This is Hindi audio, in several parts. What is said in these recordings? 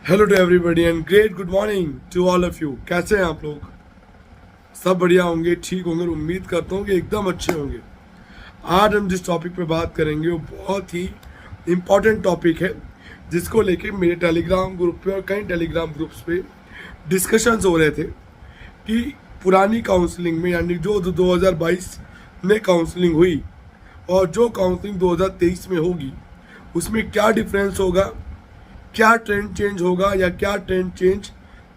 Hello to everybody and great good morning to all of you. कैसे हैं आप लोग? सब बढ़िया होंगे, ठीक होंगे। उम्मीद करता हूँ कि एकदम अच्छे होंगे। आज हम जिस टॉपिक पे बात करेंगे वो बहुत ही इम्पॉर्टेंट टॉपिक है, जिसको लेके मेरे टेलीग्राम ग्रुप पे और कई टेलीग्राम ग्रुप्स पे डिस्कशंस हो रहे थे कि पुरानी काउंसलिंग में, यानी जो 2022 में काउंसलिंग हुई और जो काउंसलिंग 2023 में होगी, उसमें क्या डिफरेंस होगा, क्या ट्रेंड चेंज होगा या क्या ट्रेंड चेंज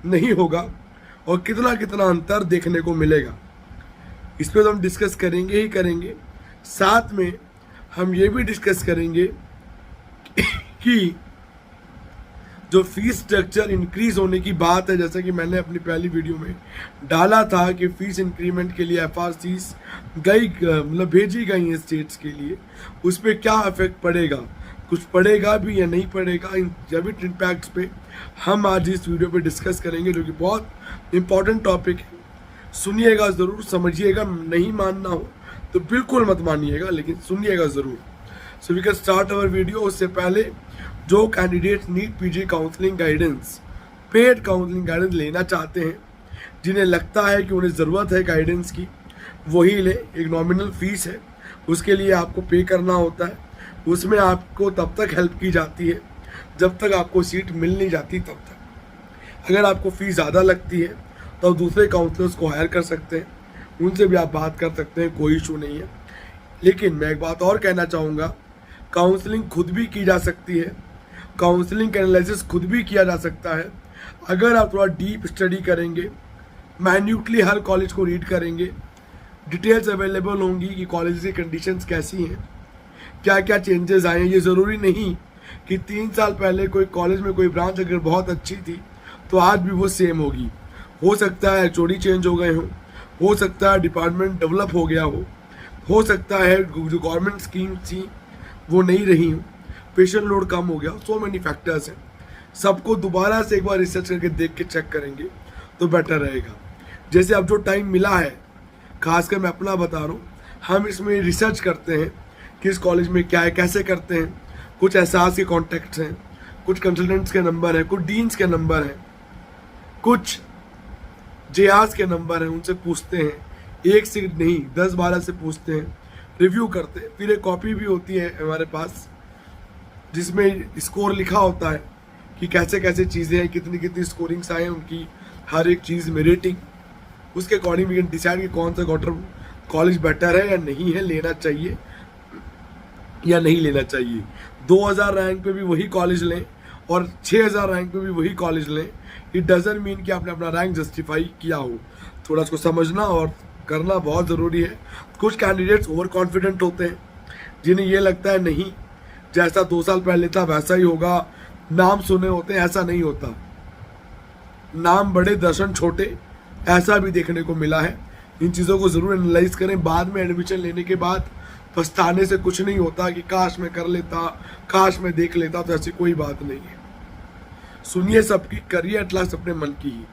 नहीं होगा, और कितना कितना अंतर देखने को मिलेगा। इस पर तो हम डिस्कस करेंगे ही करेंगे। साथ में हम ये भी डिस्कस करेंगे कि जो फीस स्ट्रक्चर इंक्रीज होने की बात है, जैसा कि मैंने अपनी पहली वीडियो में डाला था कि फीस इंक्रीमेंट के लिए एफआरसीज भेजी गई हैं स्टेट्स के लिए, उस पर क्या इफेक्ट पड़ेगा, कुछ पड़ेगा भी या नहीं पड़ेगा, इन सभी इम्पैक्ट्स पे हम आज इस वीडियो पे डिस्कस करेंगे, जो कि बहुत इंपॉर्टेंट टॉपिक है। सुनिएगा ज़रूर, समझिएगा। नहीं मानना हो तो बिल्कुल मत मानिएगा, लेकिन सुनिएगा ज़रूर। So we can start our video. उससे पहले जो candidate NEET PG counselling guidance, paid counselling guidance लेना चाहते हैं, जिन्हें लगता है कि उन्हें ज़रूरत है गाइडेंस की, वही ले। एक नॉमिनल फीस है, उसके लिए आपको पे करना होता है। उसमें आपको तब तक हेल्प की जाती है जब तक आपको सीट मिल नहीं जाती, तब तक। अगर आपको फ़ीस ज़्यादा लगती है तो आप दूसरे काउंसलर्स को हायर कर सकते हैं, उनसे भी आप बात कर सकते हैं, कोई इशू नहीं है। लेकिन मैं एक बात और कहना चाहूँगा, काउंसलिंग खुद भी की जा सकती है, काउंसलिंग का एनालिसिस खुद भी किया जा सकता है। अगर आप थोड़ा डीप स्टडी करेंगे, माइन्यूटली हर कॉलेज को रीड करेंगे, डिटेल्स अवेलेबल होंगी कि कॉलेज की कंडीशंस कैसी हैं, क्या क्या चेंजेस आए हैं। ये ज़रूरी नहीं कि 3 साल पहले कोई कॉलेज में कोई ब्रांच अगर बहुत अच्छी थी तो आज भी वो सेम होगी। हो सकता है एचओडी चेंज हो गए हो सकता है डिपार्टमेंट डेवलप हो गया हो सकता है जो गवर्नमेंट स्कीम थी वो नहीं रही हो, पेशेंट लोड कम हो गया। सो मेनी फैक्टर्स हैं। सबको दोबारा से एक बार रिसर्च करके देख के चेक करेंगे तो बेटर रहेगा। जैसे अब जो टाइम मिला है, खासकर मैं अपना बता रहा हूँ, हम इसमें रिसर्च करते हैं किस कॉलेज में क्या है, कैसे करते हैं। कुछ एहसास के कॉन्टैक्ट्स हैं, कुछ कंसल्टेंट्स के नंबर हैं, कुछ डीन्स के नंबर हैं, कुछ जेआर्स के नंबर हैं, उनसे पूछते हैं। एक से नहीं 10-12 से पूछते हैं, रिव्यू करते हैं। फिर एक कॉपी भी होती है हमारे पास जिसमें स्कोर लिखा होता है कि कैसे कैसे चीज़ें हैं, कितनी कितनी स्कोरिंग्स आए हैं उनकी, हर एक चीज़ में रेटिंग। उसके अकॉर्डिंग वी कैन डिसाइड कि कौन सा कॉलेज बेटर है या नहीं है, लेना चाहिए या नहीं लेना चाहिए। 2000 रैंक पे भी वही कॉलेज लें और 6000 रैंक पे भी वही कॉलेज लें, इट डजंट मीन कि आपने अपना रैंक जस्टिफाई किया हो। थोड़ा इसको समझना और करना बहुत ज़रूरी है। कुछ कैंडिडेट्स ओवर कॉन्फिडेंट होते हैं, जिन्हें ये लगता है नहीं जैसा 2 साल पहले था वैसा ही होगा। नाम सुने होते हैं, ऐसा नहीं होता। नाम बड़े दर्शन छोटे, ऐसा भी देखने को मिला है। इन चीज़ों को ज़रूर एनालाइज करें। बाद में एडमिशन लेने के बाद पछताने से कुछ नहीं होता कि काश मैं कर लेता, काश मैं देख लेता, तो ऐसी कोई बात नहीं है। सुनिए सबकी, करिए एट लास्ट अपने मन की ही।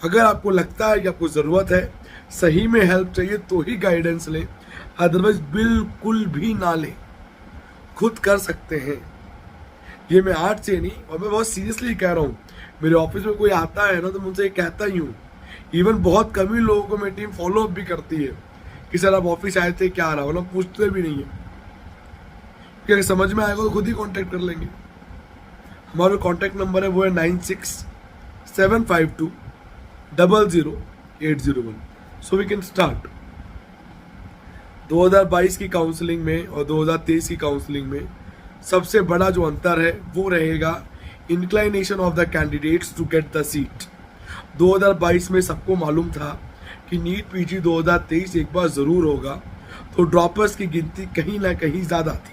अगर आपको लगता है कि आपको ज़रूरत है, सही में हेल्प चाहिए, तो ही गाइडेंस लें, अदरवाइज बिल्कुल भी ना लें। खुद कर सकते हैं। ये मैं आर्ट से नहीं, और मैं बहुत सीरियसली कह रहा हूँ। मेरे ऑफिस में कोई आता है ना तो मैं उनसे कहता ही हूँ। इवन बहुत कम ही लोगों को मेरी टीम फॉलोअप भी करती है कि सर आप ऑफिस आए थे, क्या रहा, मतलब पूछते भी नहीं है। कि समझ में आएगा तो खुद ही कांटेक्ट कर लेंगे। हमारा कांटेक्ट नंबर है वो है 9675200801। सो वी कैन स्टार्ट। 2022 की काउंसलिंग में और 2023 की काउंसलिंग में सबसे बड़ा जो अंतर है वो रहेगा inclination of the candidates to get the seat. 2022 में सबको मालूम था कि नीट पीजी 2023 एक बार ज़रूर होगा, तो ड्रॉपर्स की गिनती कहीं ना कहीं ज़्यादा थी।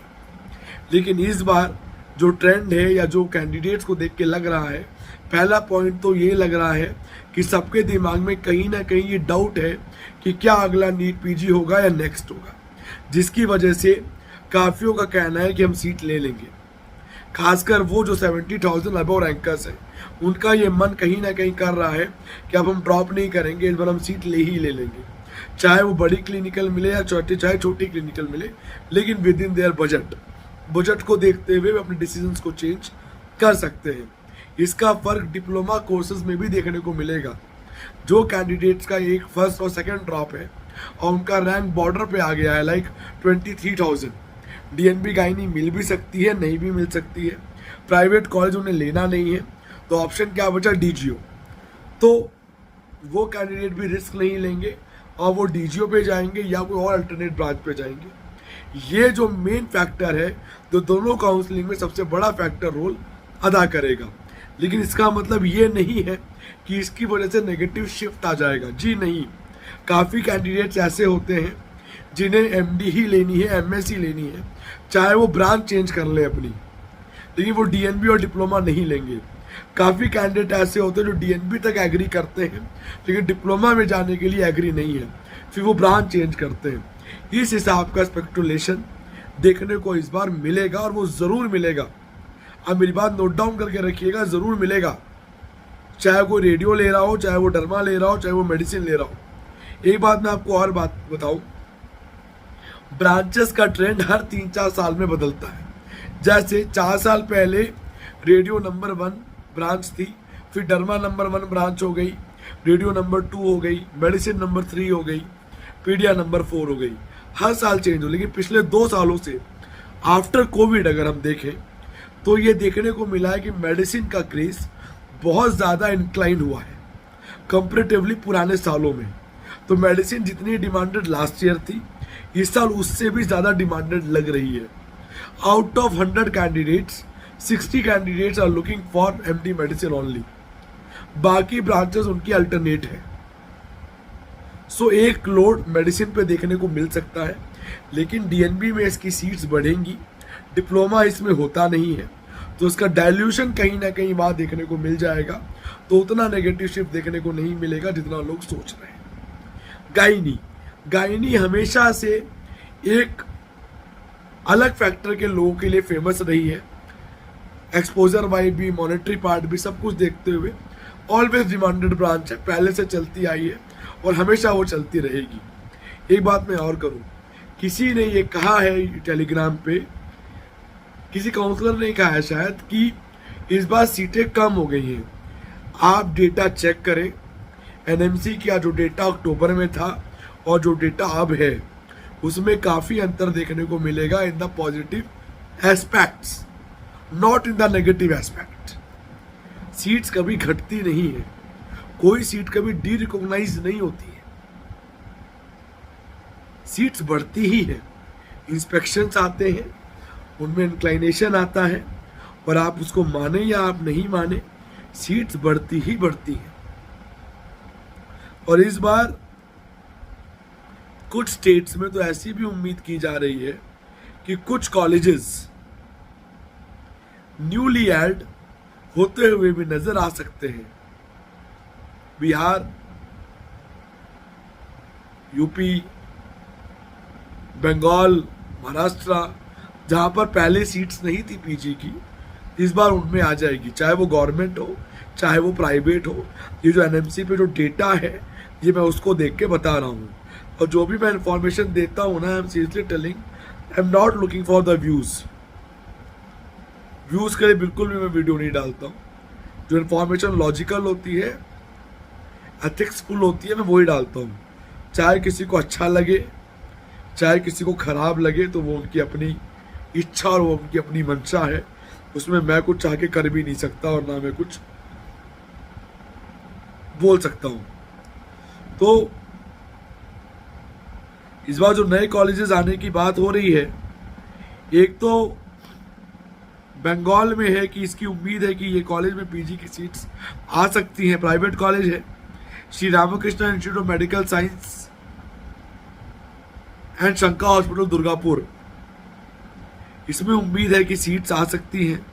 लेकिन इस बार जो ट्रेंड है या जो कैंडिडेट्स को देख के लग रहा है, पहला पॉइंट तो ये लग रहा है कि सबके दिमाग में कहीं ना कहीं ये डाउट है कि क्या अगला नीट पीजी होगा या नेक्स्ट होगा, जिसकी वजह से काफ़ियों का कहना है कि हम सीट ले लेंगे। खासकर वो जो 70,000 अबव रैंकर्स हैं, उनका ये मन कहीं ना कहीं कर रहा है कि अब हम ड्रॉप नहीं करेंगे, इस बार हम सीट ले ही ले लेंगे, चाहे वो बड़ी क्लिनिकल मिले या चाहे छोटी क्लिनिकल मिले, लेकिन विद इन देयर बजट को देखते हुए अपने डिसीजंस को चेंज कर सकते हैं। इसका फर्क डिप्लोमा कोर्सेज में भी देखने को मिलेगा। जो कैंडिडेट्स का एक फर्स्ट और सेकंड ड्रॉप है और उनका रैंक बॉर्डर पे आ गया है लाइक 23,000, डीएनबी गाइनी मिल भी सकती है, नहीं भी मिल सकती है, प्राइवेट कॉलेज उन्हें लेना नहीं है, तो ऑप्शन क्या बचा, डीजीओ। तो वो कैंडिडेट भी रिस्क नहीं लेंगे और वो डीजीओ पे जाएंगे या कोई और अल्टरनेट ब्रांच पे जाएंगे। ये जो मेन फैक्टर है जो दोनों काउंसलिंग में सबसे बड़ा फैक्टर रोल अदा करेगा। लेकिन इसका मतलब ये नहीं है कि इसकी वजह से नेगेटिव शिफ्ट आ जाएगा, जी नहीं। काफ़ी कैंडिडेट्स ऐसे होते हैं जिन्हें एमडी ही लेनी है, एमएससी लेनी है, चाहे वो ब्रांच चेंज कर ले अपनी, लेकिन वो डीएनबी और डिप्लोमा नहीं लेंगे। काफ़ी कैंडिडेट ऐसे होते हैं जो डीएनबी तक एग्री करते हैं लेकिन डिप्लोमा में जाने के लिए एग्री नहीं है, फिर वो ब्रांच चेंज करते हैं। इस हिसाब का स्पेकुलेशन देखने को इस बार मिलेगा और वो ज़रूर मिलेगा। अब मेरी बात नोट डाउन करके रखिएगा, ज़रूर मिलेगा, चाहे वो रेडियो ले रहा हो, चाहे वो डर्मा ले रहा हो, चाहे वो मेडिसिन ले रहा हो। एक बात मैं आपको और बात बताऊं, ब्रांचेस का ट्रेंड हर 3-4 साल में बदलता है। जैसे 4 साल पहले रेडियो नंबर 1 ब्रांच थी, फिर डर्मा नंबर 1 ब्रांच हो गई, रेडियो नंबर 2 हो गई, मेडिसिन नंबर 3 हो गई, पीडिया नंबर 4 हो गई। हर साल चेंज हो। लेकिन पिछले 2 सालों से आफ्टर कोविड अगर हम देखें तो ये देखने को मिला है कि मेडिसिन का क्रेज बहुत ज़्यादा इंक्लाइन हुआ है कंपेरेटिवली पुराने सालों में। तो मेडिसिन जितनी डिमांडेड लास्ट ईयर थी, इस साल उससे भी ज़्यादा डिमांडेड लग रही है। Out of 100 candidates 60 candidates are looking for MD medicine only, बाकी ब्रांचेस उनकी अल्टरनेट है। सो एक लोड मेडिसिन पे देखने को मिल सकता है, लेकिन डीएनबी में इसकी सीट्स बढ़ेंगी, डिप्लोमा इसमें होता नहीं है, तो उसका डाइल्यूशन कहीं ना कहीं वहाँ देखने को मिल जाएगा। तो उतना नेगेटिव शिफ्ट देखने को नहीं मिलेगा जितना लोग सोच रहे हैं। गायनी हमेशा से एक अलग फैक्टर के लोगों के लिए फेमस रही है, एक्सपोजर वाइज भी, मॉनेटरी पार्ट भी, सब कुछ देखते हुए ऑलवेज डिमांडेड ब्रांच है, पहले से चलती आई है और हमेशा वो चलती रहेगी। एक बात मैं और करूं, किसी ने ये कहा है टेलीग्राम पे, किसी काउंसलर ने कहा है शायद कि इस बार सीटें कम हो गई हैं। आप डेटा चेक करें, एनएमसी का जो डेटा अक्टूबर में था और जो डेटा अब है उसमें काफ़ी अंतर देखने को मिलेगा in the positive aspects, not in the negative aspect. Seats कभी घटती नहीं है, कोई सीट कभी डी रिकॉग्नाइज नहीं होती है, सीट्स बढ़ती ही है। इंस्पेक्शंस आते हैं, उनमें इंक्लाइनेशन आता है, और आप उसको माने या आप नहीं माने, सीट्स बढ़ती ही बढ़ती हैं। और इस बार कुछ स्टेट्स में तो ऐसी भी उम्मीद की जा रही है कि कुछ कॉलेजेस न्यूली ऐड होते हुए भी नजर आ सकते हैं। बिहार, यूपी, बंगाल, महाराष्ट्र, जहां पर पहले सीट्स नहीं थी पीजी की, इस बार उनमें आ जाएगी, चाहे वो गवर्नमेंट हो चाहे वो प्राइवेट हो। ये जो एनएमसी पे जो डेटा है ये मैं उसको देख के बता रहा हूँ, और जो भी मैं इंफॉर्मेशन देता हूँ ना, I am seriously telling, I am not looking for the views के लिए बिल्कुल भी मैं वीडियो नहीं डालता हूँ। जो इन्फॉर्मेशन लॉजिकल होती है, एथिक्सफुल होती है, मैं वही डालता हूँ। चाहे किसी को अच्छा लगे चाहे किसी को खराब लगे, तो वो उनकी अपनी इच्छा और वो उनकी अपनी मंशा है, उसमें मैं कुछ चाह के कर भी नहीं सकता और ना मैं कुछ बोल सकता हूँ। तो इस बार जो नए कॉलेजेस आने की बात हो रही है, एक तो बंगाल में है कि इसकी उम्मीद है कि ये कॉलेज में पीजी की सीट्स आ सकती हैं। प्राइवेट कॉलेज है, Shri Ramkrishna institute of medical science and Sanaka hospital Durgapur, इसमें उम्मीद है कि सीट्स आ सकती हैं।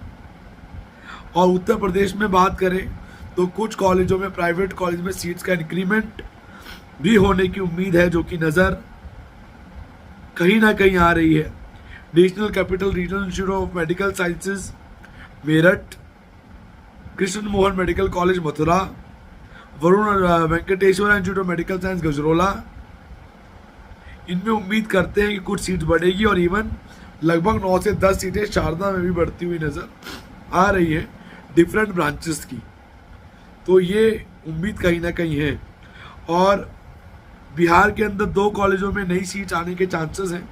और उत्तर प्रदेश में बात करें तो कुछ कॉलेजों में, प्राइवेट कॉलेज में सीट्स का इंक्रीमेंट भी होने की उम्मीद है, जो कि नज़र कहीं ना कहीं आ रही है। National capital regional institute of medical sciences Meerut, Krishna Mohan medical college Mathura, Varun Venkateshwara institute of medical science Gajraula, इनमें उम्मीद करते हैं कि कुछ सीट बढ़ेगी। और इवन लगभग 9 से 10 सीटें शारदा में भी बढ़ती हुई नजर आ रही है। डिफरेंट ब्रांचेस की। तो ये उम्मीद कहीं ना कहीं है। और बिहार के अंदर 2 कॉलेजों में नई सीट आने के चांसेस हैं,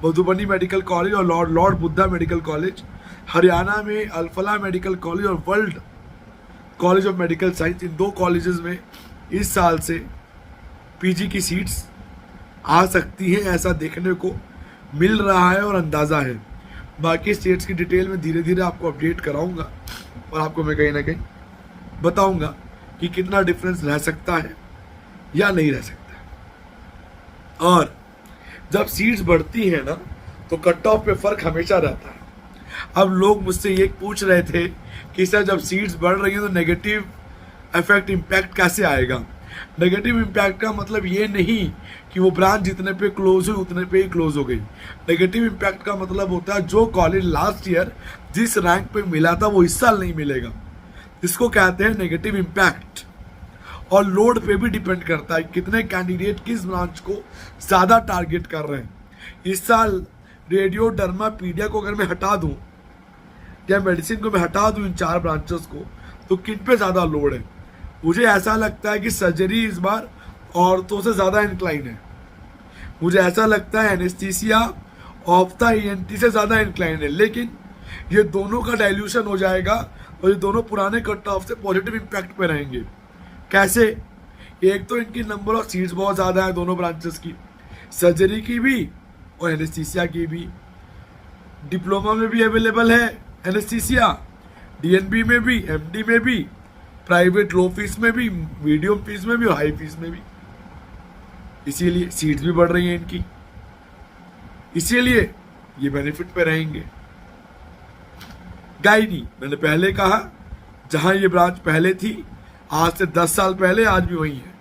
मधुबनी मेडिकल कॉलेज और Lord Buddha medical college. Haryana में अल्फला मेडिकल कॉलेज और world college of medical science, in 2 colleges में इस साल से पीजी की सीट्स आ सकती हैं, ऐसा देखने को मिल रहा है और अंदाज़ा है। बाकी स्टेट्स की डिटेल में धीरे धीरे आपको अपडेट कराऊंगा और आपको मैं कहीं ना कहीं बताऊंगा कि कितना डिफरेंस रह सकता है या नहीं रह सकता। और जब सीट्स बढ़ती हैं ना तो कट ऑफ पे फर्क हमेशा रहता है। अब लोग मुझसे ये पूछ रहे थे कि सर जब सीट्स बढ़ रही हैं तो नेगेटिव इफेक्ट इम्पैक्ट कैसे आएगा। नेगेटिव इम्पैक्ट का मतलब ये नहीं कि वो ब्रांच जितने पे क्लोज हुई उतने पे ही क्लोज हो गई। नेगेटिव इम्पैक्ट का मतलब होता है जो कॉलेज लास्ट ईयर जिस रैंक पे मिला था वो इस साल नहीं मिलेगा, इसको कहते हैं नेगेटिव इम्पैक्ट। और लोड पे भी डिपेंड करता है कितने कैंडिडेट किस ब्रांच को ज़्यादा टारगेट कर रहे हैं। इस साल रेडियो डर्मा पीडिया को अगर मैं हटा दूं या मेडिसिन को मैं हटा दूं, इन 4 ब्रांचेस को, तो किन पे ज़्यादा लोड है। मुझे ऐसा लगता है कि सर्जरी इस बार औरतों से ज़्यादा इंक्लाइन है। मुझे ऐसा लगता है एनेस्थीसिया ऑफ्था ईएनटी से ज़्यादा इंक्लाइन है। लेकिन ये दोनों का डाइल्यूशन हो जाएगा और ये दोनों पुराने कट ऑफ से पॉजिटिव इम्पैक्ट पे रहेंगे। कैसे? एक तो इनकी नंबर ऑफ सीट्स बहुत ज़्यादा है दोनों ब्रांचेस की, सर्जरी की भी और एनेस्थीसिया की भी। डिप्लोमा में भी अवेलेबल है एनेस्थीसिया, डीएनबी में भी, एमडी में भी, प्राइवेट लो फीस में भी, मीडियम फीस में भी और हाई फीस में भी। इसीलिए सीट्स भी बढ़ रही हैं इनकी, इसीलिए ये बेनिफिट पे रहेंगे। गायनी मैंने पहले कहा, जहां ये ब्रांच पहले थी आज से 10 साल पहले, आज भी वही है।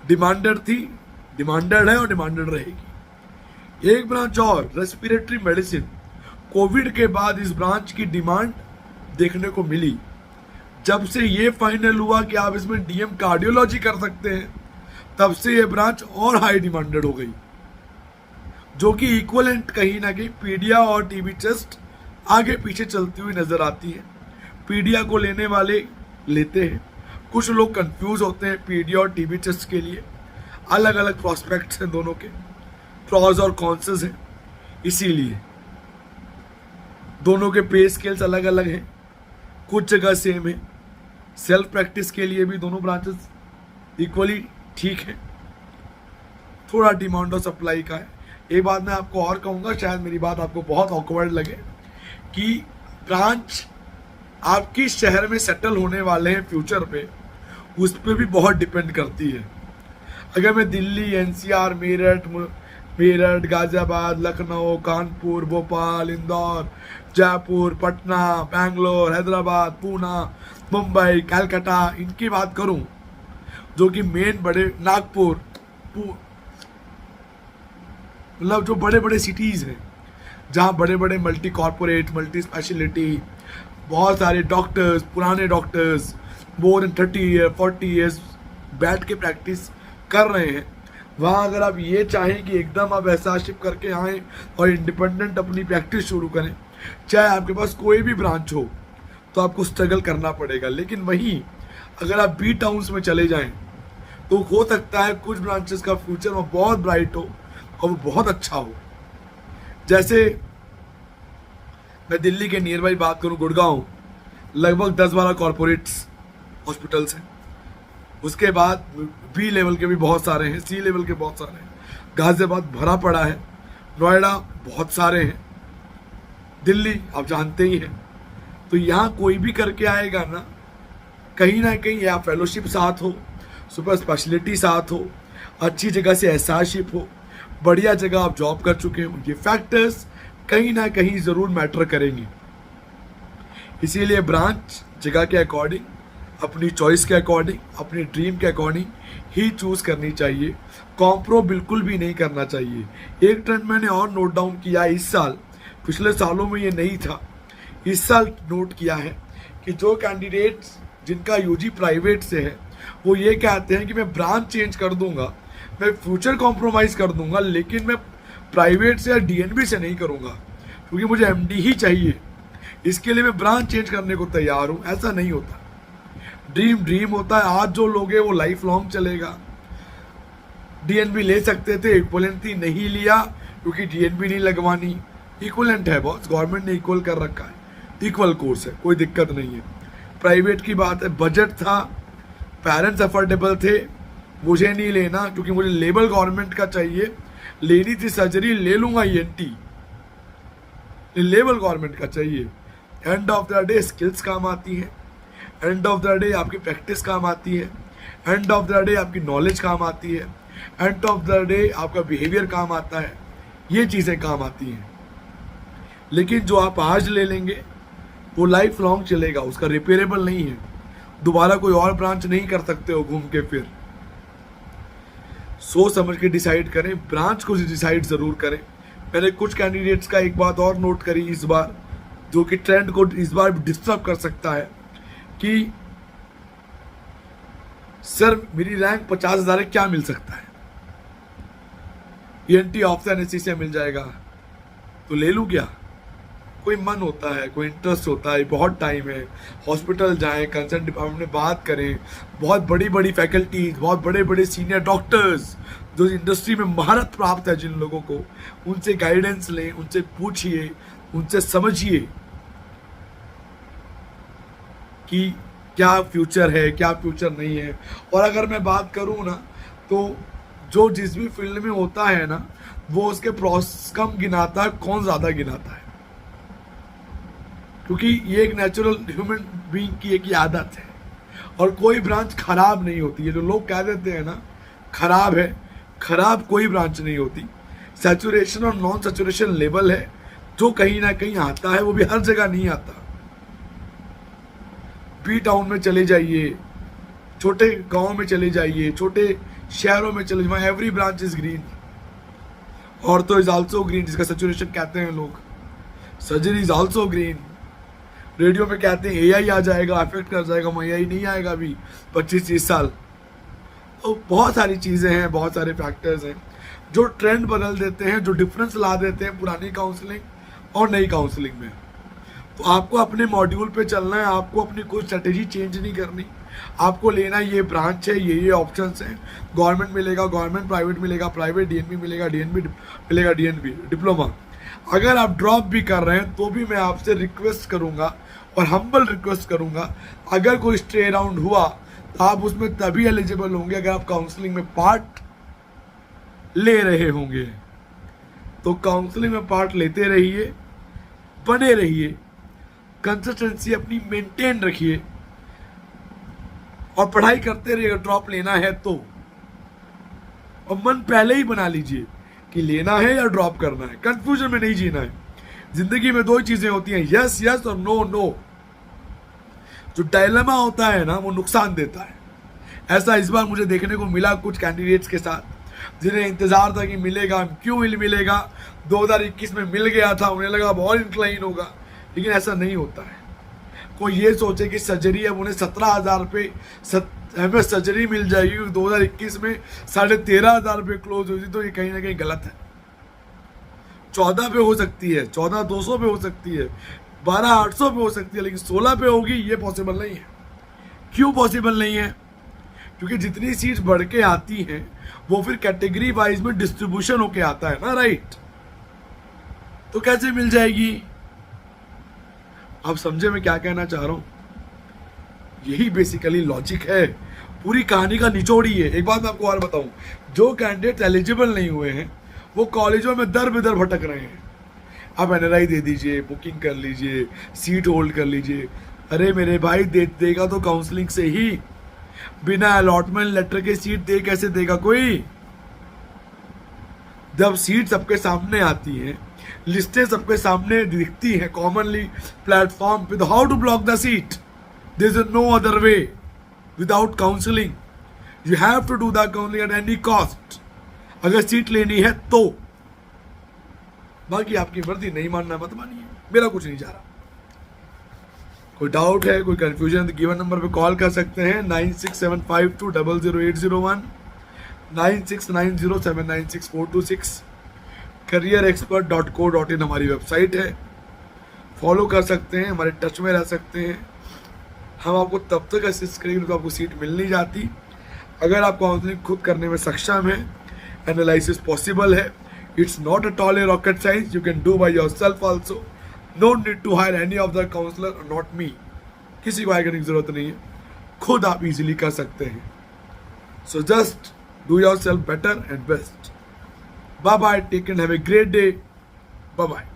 डिमांडेड थी, डिमांडेड है और डिमांडेड रहेगी। एक ब्रांच और रेस्पिरेटरी मेडिसिन, कोविड के बाद इस ब्रांच की डिमांड देखने को मिली। जब से ये फाइनल हुआ कि आप इसमें डीएम कार्डियोलॉजी कर सकते हैं, तब से ये ब्रांच और हाई डिमांडेड हो गई, जो कि इक्वलेंट कहीं ना कहीं पीडिया और टीबी चेस्ट आगे पीछे चलती हुई नजर आती है। पीडिया को लेने वाले लेते हैं, कुछ लोग कंफ्यूज होते हैं पीडिया और टीबी चेस्ट के लिए। अलग अलग प्रोस्पेक्ट्स हैं दोनों के, प्रॉज और कॉन्सेस हैं, इसीलिए दोनों के पे स्केल्स अलग अलग हैं, कुछ जगह सेम है। सेल्फ प्रैक्टिस के लिए भी दोनों ब्रांचेस इक्वली ठीक है। थोड़ा डिमांड और सप्लाई का है। एक बात मैं आपको और कहूँगा, शायद मेरी बात आपको बहुत ऑकवर्ड लगे, कि ब्रांच आप किस शहर में सेटल होने वाले हैं फ्यूचर पे, उस पर भी बहुत डिपेंड करती है। अगर मैं दिल्ली, एनसीआर, मेरठ, गाजियाबाद, लखनऊ, कानपुर, भोपाल, इंदौर, जयपुर, पटना, बेंगलोर, हैदराबाद, पूना, मुंबई, कलकत्ता, इनकी बात करूं, जो कि मेन बड़े, नागपुर, मतलब जो बड़े बड़े सिटीज़ हैं, जहां बड़े बड़े मल्टी कॉर्पोरेट, मल्टी स्पेशलिटी, बहुत सारे डॉक्टर्स, पुराने doctors, more than 30 year 40 years बैठ के प्रैक्टिस कर रहे हैं, वहाँ अगर आप ये चाहें कि एकदम आप एहसासशिप करके आएँ और इंडिपेंडेंट अपनी प्रैक्टिस शुरू करें, चाहे आपके पास कोई भी ब्रांच हो, तो आपको स्ट्रगल करना पड़ेगा। लेकिन वहीं अगर आप बी टाउन्स में चले जाएं, तो हो सकता है कुछ ब्रांचेस का फ्यूचर में बहुत ब्राइट हो और वो बहुत अच्छा हो। जैसे मैं दिल्ली के नियर बाई बात करूं, गुड़गांव, लगभग 10-12 कॉरपोरेट्स हॉस्पिटल्स हैं। उसके बाद बी लेवल के भी बहुत सारे हैं, सी लेवल के बहुत सारे हैं। गाजियाबाद भरा पड़ा है, नोएडा बहुत सारे हैं, दिल्ली आप जानते ही हैं। तो यहाँ कोई भी करके आएगा ना कहीं या फेलोशिप साथ हो, सुपर स्पेशलिटी साथ हो, अच्छी जगह से एहसासशिप हो, बढ़िया जगह आप जॉब कर चुके हो, ये फैक्टर्स कहीं ना कहीं ज़रूर मैटर करेंगे। इसीलिए ब्रांच जगह के अकॉर्डिंग, अपनी चॉइस के अकॉर्डिंग, अपनी ड्रीम के अकॉर्डिंग ही चूज़ करनी चाहिए। कॉम्प्रो बिल्कुल भी नहीं करना चाहिए। एक ट्रेंड मैंने और नोट डाउन किया इस साल, पिछले सालों में ये नहीं था, इस साल नोट किया है कि जो कैंडिडेट्स जिनका यूजी प्राइवेट से है, वो ये कहते हैं कि मैं ब्रांच चेंज कर दूंगा, मैं फ्यूचर कॉम्प्रोमाइज़ कर दूंगा, लेकिन मैं प्राइवेट से या डीएनबी से नहीं करूंगा, क्योंकि मुझे एमडी ही चाहिए। इसके लिए मैं ब्रांच चेंज करने को तैयार हूं, ऐसा नहीं होता। ड्रीम होता है। आज जो लोग हैं वो लाइफ लॉन्ग चलेगा। डीएनबी ले सकते थे, इक्वलेंट थी, नहीं लिया क्योंकि डीएनबी नहीं लगवानी। इक्वलेंट है बॉस, गवर्नमेंट ने इक्वल कर रखा है, इक्वल कोर्स है, कोई दिक्कत नहीं है। प्राइवेट की बात है, बजट था, पेरेंट्स अफोर्डेबल थे, मुझे नहीं लेना क्योंकि मुझे लेबल गवर्नमेंट का चाहिए। लेनी थी सर्जरी, ले लूंगा ENT, लेबल गवर्नमेंट का चाहिए। End of the day skills काम आती हैं, एंड ऑफ द डे आपकी प्रैक्टिस काम आती है, एंड ऑफ द डे आपकी नॉलेज काम आती है, एंड ऑफ द डे आपका बिहेवियर काम आता है, ये चीज़ें काम आती हैं। लेकिन जो आप आज ले लेंगे वो लाइफ लॉन्ग चलेगा, उसका रिपेयरेबल नहीं है। दोबारा कोई और ब्रांच नहीं कर सकते हो घूम के। फिर सोच समझ के डिसाइड करें, ब्रांच को डिसाइड जरूर करें। मैंने कुछ कैंडिडेट्स का एक बात और नोट करी इस बार, जो कि ट्रेंड को इस बार डिस्टर्ब कर सकता है कि सर मेरी रैंक 50,000 है, क्या मिल सकता है? ENT ऑप्शन एनेस्थीसिया मिल जाएगा तो ले लूं क्या? कोई मन होता है, कोई इंटरेस्ट होता है, बहुत टाइम है, हॉस्पिटल जाएं, कंसर्न डिपार्टमेंट में बात करें, बहुत बड़ी बड़ी फैकल्टीज, बहुत बड़े बड़े सीनियर डॉक्टर्स जो इंडस्ट्री में महारत प्राप्त है जिन लोगों को, उनसे गाइडेंस लें, उनसे पूछिए, उनसे समझिए कि क्या फ्यूचर है, क्या फ्यूचर नहीं है। और अगर मैं बात करूं ना, तो जो जिस भी फील्ड में होता है ना, वो उसके प्रोस कम गिनाता है, कौन ज्यादा गिनाता है, क्योंकि ये एक नेचुरल ह्यूमन बीइंग की एक आदत है। और कोई ब्रांच खराब नहीं होती है। जो लोग कह देते हैं ना खराब है, खराब कोई ब्रांच नहीं होती। सैचुरेशन और नॉन सैचुरेशन लेवल है जो कहीं ना कहीं आता है, वो भी हर जगह नहीं आता। बी टाउन में चले जाइए, छोटे गांव में चले जाइए, छोटे शहरों में चले जाइए, every branch is green. Ortho is also green, जिसका सैचुरेशन कहते हैं लोग। Surgery is also green. Radio में कहते हैं AI आ जाएगा, अफेक्ट कर जाएगा, AI नहीं आएगा अभी 25-30 साल। तो बहुत सारी चीज़ें हैं, बहुत सारे फैक्टर्स हैं जो ट्रेंड बदल देते हैं, जो डिफरेंस ला देते हैं पुरानी काउंसलिंग और नई काउंसलिंग में। तो आपको अपने मॉड्यूल पे चलना है, आपको अपनी कोई स्ट्रेटेजी चेंज नहीं करनी। आपको लेना ये ब्रांच है, ये ऑप्शंस हैं। गवर्नमेंट मिलेगा गवर्नमेंट, प्राइवेट मिलेगा प्राइवेट, DNB मिलेगा DNB मिलेगा DNB, डिप्लोमा। अगर आप ड्रॉप भी कर रहे हैं तो भी मैं आपसे रिक्वेस्ट करूंगा और हम्बल रिक्वेस्ट करूंगा, अगर कोई स्टे राउंड हुआ तो आप उसमें तभी एलिजिबल होंगे अगर आप काउंसलिंग में पार्ट ले रहे होंगे। तो काउंसलिंग में पार्ट लेते रहिए, बने रहिए, कंसिस्टेंसी अपनी मेंटेन रखिए और पढ़ाई करते रहिए। ड्रॉप लेना है तो, और मन पहले ही बना लीजिए कि लेना है या ड्रॉप करना है। कंफ्यूजन में नहीं जीना है। जिंदगी में दो ही चीजें होती हैं, यस यस और नो नो। जो डायलेमा होता है ना, वो नुकसान देता है। ऐसा इस बार मुझे देखने को मिला कुछ कैंडिडेट्स के साथ, जिन्हें इंतजार था कि मिलेगा, क्यों मिलेगा। 2021 में मिल गया था, उन्हें लगा बहुत इंक्लाइन होगा, लेकिन ऐसा नहीं होता है। कोई ये सोचे कि सर्जरी अब उन्हें 17,000 पे MS सर्जरी मिल जाएगी, 2021 में 13,500 रुपये क्लोज हुई थी, तो ये कहीं ना कहीं गलत है। 14 पे हो सकती है, 14,200 पे हो सकती है, 12,800 पे हो सकती है, लेकिन 16 पे होगी ये पॉसिबल नहीं है। क्यों पॉसिबल नहीं है? क्योंकि जितनी सीट्स बढ़ के आती हैं वो फिर कैटेगरी वाइज में डिस्ट्रीब्यूशन होके आता है ना, राइट? तो कैसे मिल जाएगी? आप समझे मैं क्या कहना चाह रहा हूं? यही बेसिकली लॉजिक है, पूरी कहानी का निचोड़ ही है। एक बात मैं आपको और बताऊं, जो कैंडिडेट एलिजिबल नहीं हुए हैं वो कॉलेजों में दर बेदर भटक रहे हैं। आप NRI दे दीजिए, बुकिंग कर लीजिए, सीट होल्ड कर लीजिए। अरे मेरे भाई, देगा तो काउंसलिंग से ही, बिना अलॉटमेंट लेटर के सीट दे कैसे देगा कोई? जब सीट सबके सामने आती है, लिस्टें सबके सामने दिखती हैं कॉमनली प्लेटफॉर्म पे, तो how to block the seat? There is no other way without counselling. You have to do the counselling at any cost, अगर सीट लेनी है तो। बाकी आपकी मर्जी, नहीं मानना मत मानिए, मेरा कुछ नहीं जा रहा। कोई डाउट है, कोई कंफ्यूजन, तो गिवन नंबर पे कॉल कर सकते हैं 9675200801, 9690796426। careerexpert.co.in हमारी वेबसाइट है। फॉलो कर सकते हैं, हमारे टच में रह सकते हैं। हम आपको तब तक असिस्ट करेंगे तो आपको सीट मिल नहीं जाती। अगर आप काउंसलिंग खुद करने में सक्षम है, एनालिसिस पॉसिबल है, it's not at all a rocket science, you can do by yourself also. No need to hire any of the counsellor, not me. किसी को हायर करने की जरूरत नहीं है, खुद आप इजीली कर सकते हैं। So just do yourself better and best. Bye bye, take and have a great day. Bye bye.